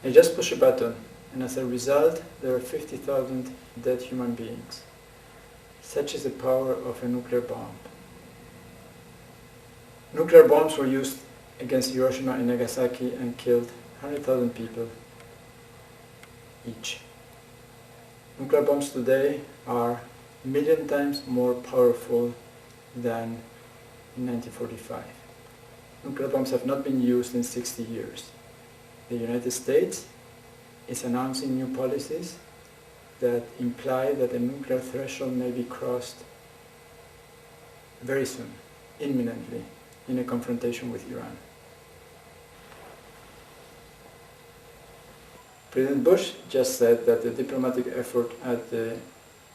I just push a button, and as a result, there are 50,000 dead human beings. Such is the power of a nuclear bomb. Nuclear bombs were used against Hiroshima and Nagasaki and killed 100,000 people each. Nuclear bombs today are a million times more powerful than in 1945. Nuclear bombs have not been used in 60 years. The United States is announcing new policies that imply that the nuclear threshold may be crossed very soon, imminently, in a confrontation with Iran. President Bush just said that the diplomatic effort at the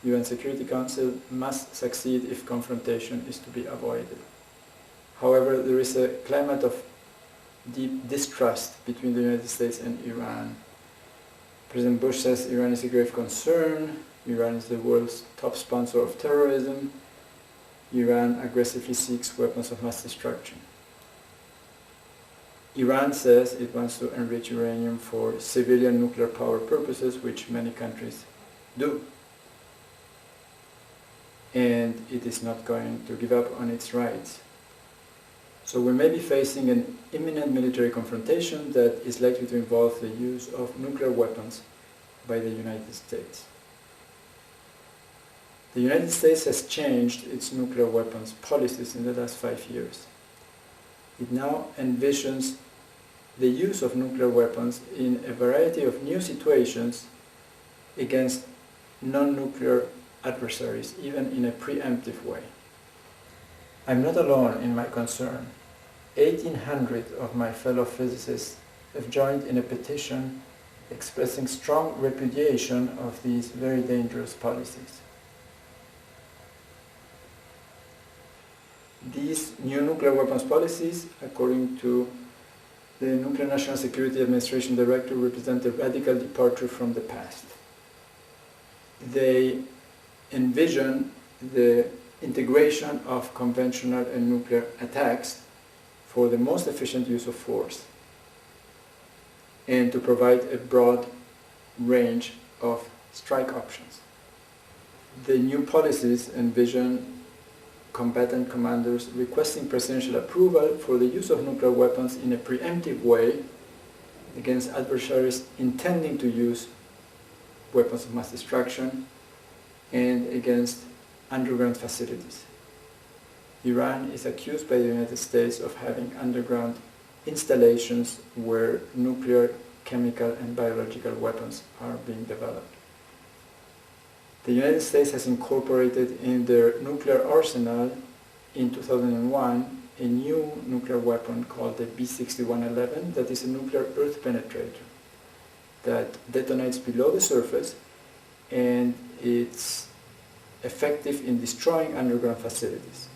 UN Security Council must succeed if confrontation is to be avoided. However, there is a climate of deep distrust between the United States and Iran. President Bush says Iran is a grave concern, Iran is the world's top sponsor of terrorism, Iran aggressively seeks weapons of mass destruction. Iran says it wants to enrich uranium for civilian nuclear power purposes, which many countries do. And it is not going to give up on its rights. So we may be facing an imminent military confrontation that is likely to involve the use of nuclear weapons by the United States. The United States has changed its nuclear weapons policies in the last 5 years. It now envisions the use of nuclear weapons in a variety of new situations against non-nuclear adversaries, even in a preemptive way. I'm not alone in my concern. 1,800 of my fellow physicists have joined in a petition expressing strong repudiation of these very dangerous policies. These new nuclear weapons policies, according to the Nuclear National Security Administration Director, represent a radical departure from the past. They envision the integration of conventional and nuclear attacks for the most efficient use of force and to provide a broad range of strike options. The new policies envision combatant commanders requesting presidential approval for the use of nuclear weapons in a preemptive way against adversaries intending to use weapons of mass destruction and against underground facilities. Iran is accused by the United States of having underground installations where nuclear, chemical, and biological weapons are being developed. The United States has incorporated in their nuclear arsenal in 2001 a new nuclear weapon called the B-6111 that is a nuclear earth penetrator that detonates below the surface, and it's effective in destroying underground facilities.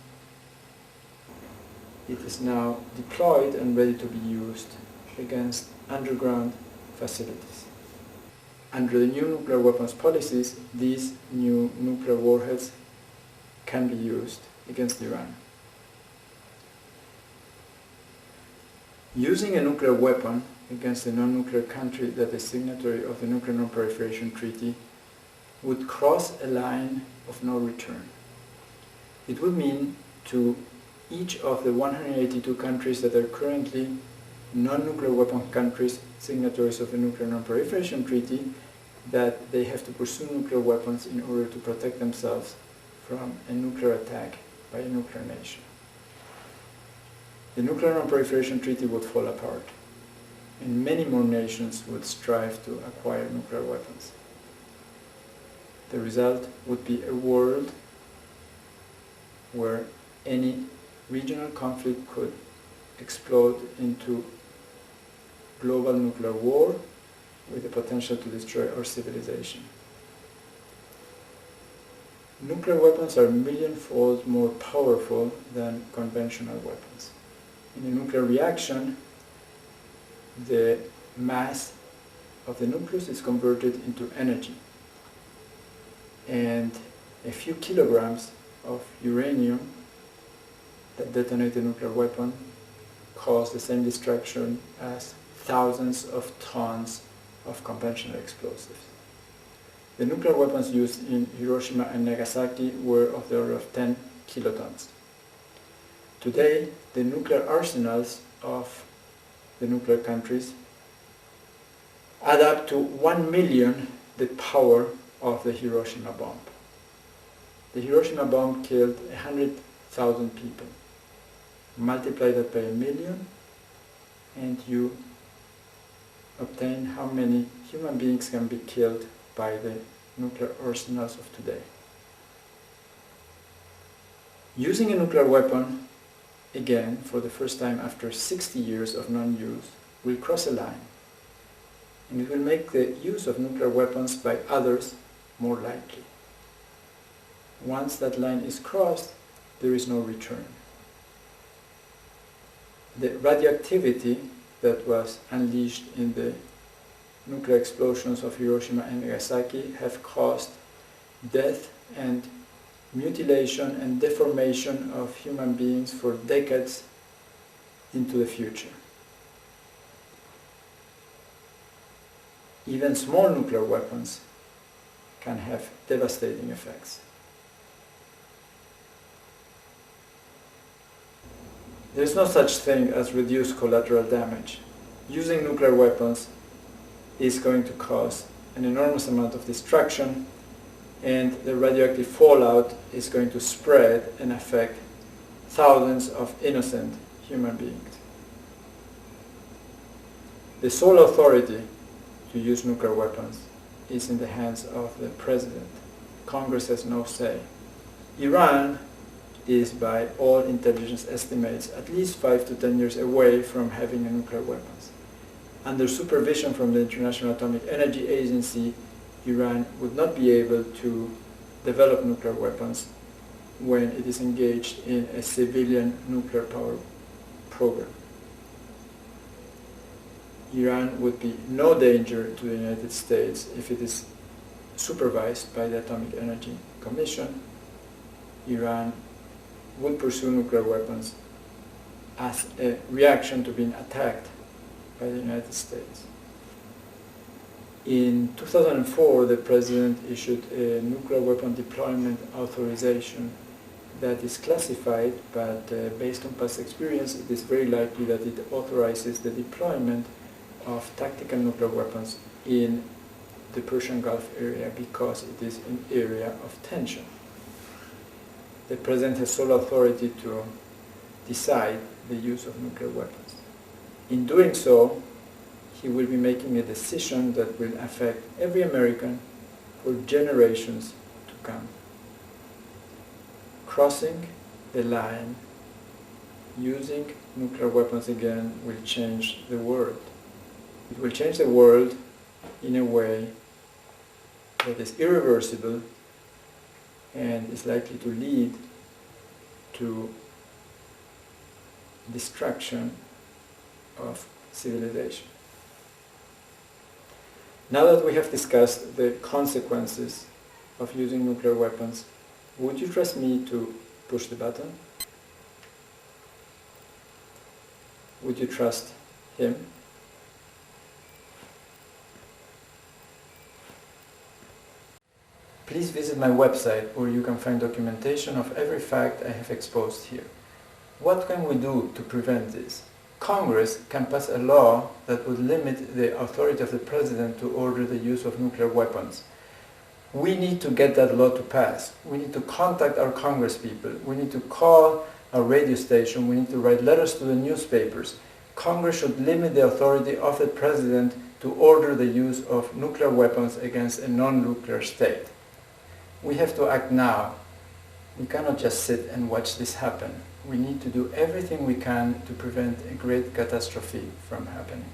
It is now deployed and ready to be used against underground facilities. Under the new nuclear weapons policies, these new nuclear warheads can be used against Iran. Using a nuclear weapon against a non-nuclear country that is signatory of the Nuclear Non-Proliferation Treaty would cross a line of no return. It would mean to each of the 182 countries that are currently non-nuclear weapon countries, signatories of the Nuclear Non-Proliferation Treaty, that they have to pursue nuclear weapons in order to protect themselves from a nuclear attack by a nuclear nation. The Nuclear Non-Proliferation Treaty would fall apart, and many more nations would strive to acquire nuclear weapons. The result would be a world where any regional conflict could explode into global nuclear war with the potential to destroy our civilization. Nuclear weapons are million-fold more powerful than conventional weapons. In a nuclear reaction, the mass of the nucleus is converted into energy, and a few kilograms of uranium that detonate a nuclear weapon cause the same destruction as thousands of tons of conventional explosives. The nuclear weapons used in Hiroshima and Nagasaki were of the order of 10 kilotons. Today, the nuclear arsenals of the nuclear countries add up to 1 million the power of the Hiroshima bomb. The Hiroshima bomb killed 100,000 people. Multiply that by 1 million and you obtain how many human beings can be killed by the nuclear arsenals of today. Using a nuclear weapon, again, for the first time after 60 years of non-use, will cross a line. And it will make the use of nuclear weapons by others more likely. Once that line is crossed, there is no return. The radioactivity that was unleashed in the nuclear explosions of Hiroshima and Nagasaki have caused death and mutilation and deformation of human beings for decades into the future. Even small nuclear weapons can have devastating effects. There is no such thing as reduced collateral damage. Using nuclear weapons is going to cause an enormous amount of destruction, and the radioactive fallout is going to spread and affect thousands of innocent human beings. The sole authority to use nuclear weapons is in the hands of the president. Congress has no say. Iran is, by all intelligence estimates, at least 5 to 10 years away from having a nuclear weapons. Under supervision from the International Atomic Energy Agency, Iran would not be able to develop nuclear weapons when it is engaged in a civilian nuclear power program. Iran would be no danger to the United States if it is supervised by the Atomic Energy Commission. Iran would pursue nuclear weapons as a reaction to being attacked by the United States. In 2004, the President issued a nuclear weapon deployment authorization that is classified, but based on past experience, it is very likely that it authorizes the deployment of tactical nuclear weapons in the Persian Gulf area because it is an area of tension. The President has sole authority to decide the use of nuclear weapons. In doing so, he will be making a decision that will affect every American for generations to come. Crossing the line, using nuclear weapons again, will change the world. It will change the world in a way that is irreversible and is likely to lead to destruction of civilization. Now that we have discussed the consequences of using nuclear weapons, would you trust me to push the button? Would you trust him? Please visit my website where you can find documentation of every fact I have exposed here. What can we do to prevent this? Congress can pass a law that would limit the authority of the President to order the use of nuclear weapons. We need to get that law to pass. We need to contact our congresspeople. We need to call our radio station. We need to write letters to the newspapers. Congress should limit the authority of the President to order the use of nuclear weapons against a non-nuclear state. We have to act now. We cannot just sit and watch this happen. We need to do everything we can to prevent a great catastrophe from happening.